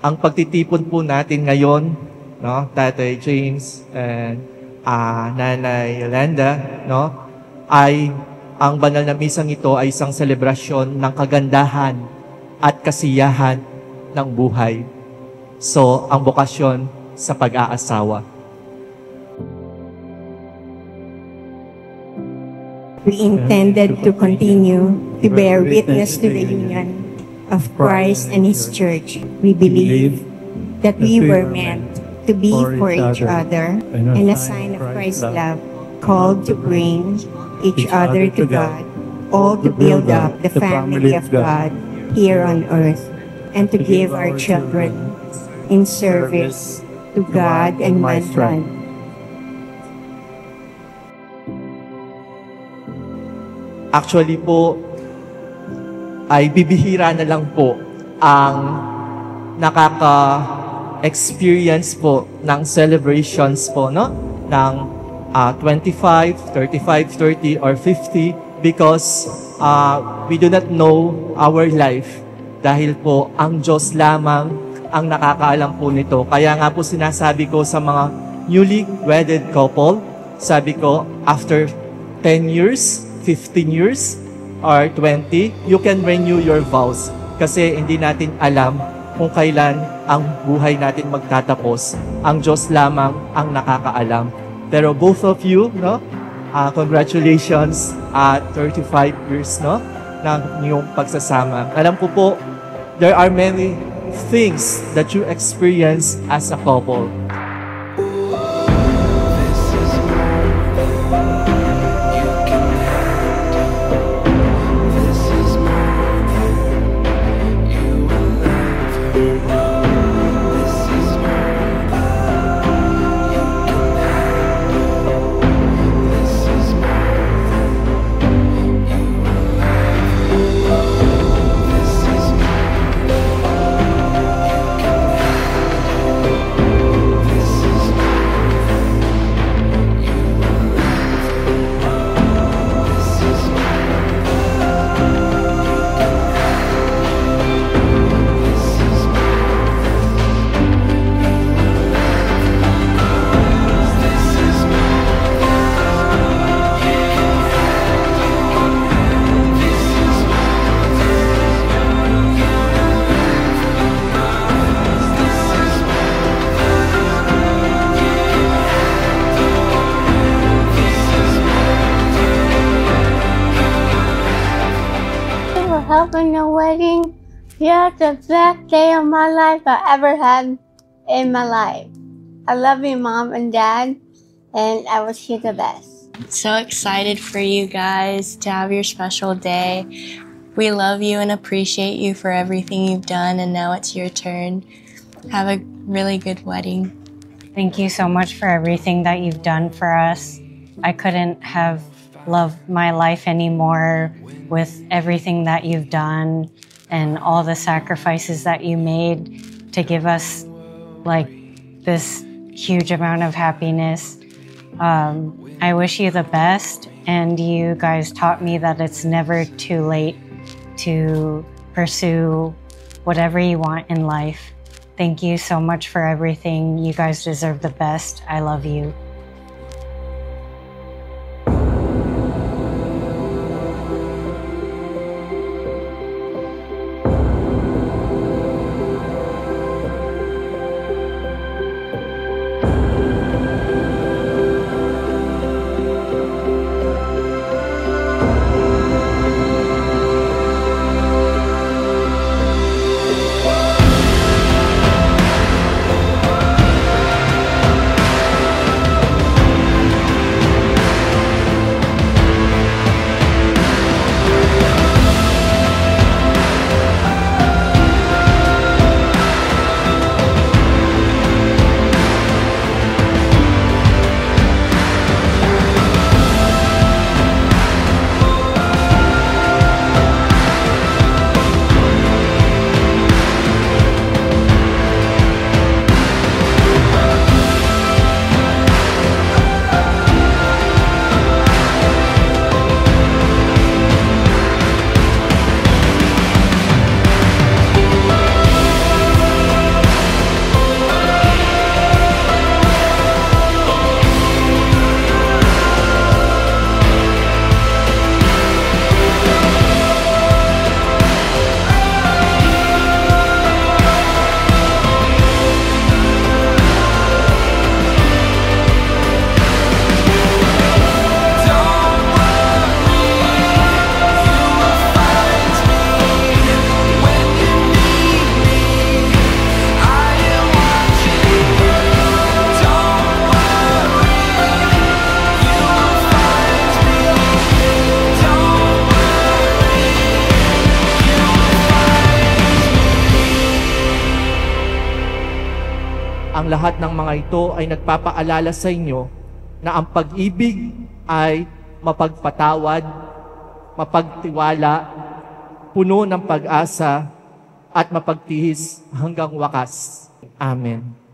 ang pagtitipon po natin ngayon, no, Tatay James and Nanay Yolanda, no, ay ang banal na misang ito ay isang selebrasyon ng kagandahan at kasiyahan ng buhay. So, ang bokasyon sa pag-aasawa. We intended to continue to bear witness to the union of Christ and His Church. We believe that we were meant to be for each other and a sign of Christ's love, called to bring each other to God, all to build up the family of God here on earth, and to give our children in service to God and mankind. Actually po, ay bibihira na lang po ang nakaka-experience po ng celebrations po, no? Ng 25, 35, 30, or 50 because we do not know our life dahil po ang Diyos lamang ang nakakaalam po nito. Kaya nga po sinasabi ko sa mga newly wedded couple, sabi ko, after 10 years, 15 years, or 20, you can renew your vows. Kasi hindi natin alam kung kailan ang buhay natin magtatapos. Ang Diyos lamang ang nakakaalam. Pero both of you, no, congratulations at 35 years, no, ng inyong pagsasama. Alam ko po, there are many things that you experience as a couple. Helping the wedding. You're the best day of my life I ever had in my life. I love you, Mom and Dad, and I wish you the best. So excited for you guys to have your special day. We love you and appreciate you for everything you've done, and now it's your turn. Have a really good wedding. Thank you so much for everything that you've done for us. I couldn't have loved my life anymore with everything that you've done and all the sacrifices that you made to give us like this huge amount of happiness. I wish you the best, and you guys taught me that it's never too late to pursue whatever you want in life. Thank you so much for everything. You guys deserve the best. I love you. ang lahat ng mga ito ay nagpapaalala sa inyo na ang pag-ibig ay mapagpatawad, mapagtiwala, puno ng pag-asa, at mapagtihis hanggang wakas. Amen.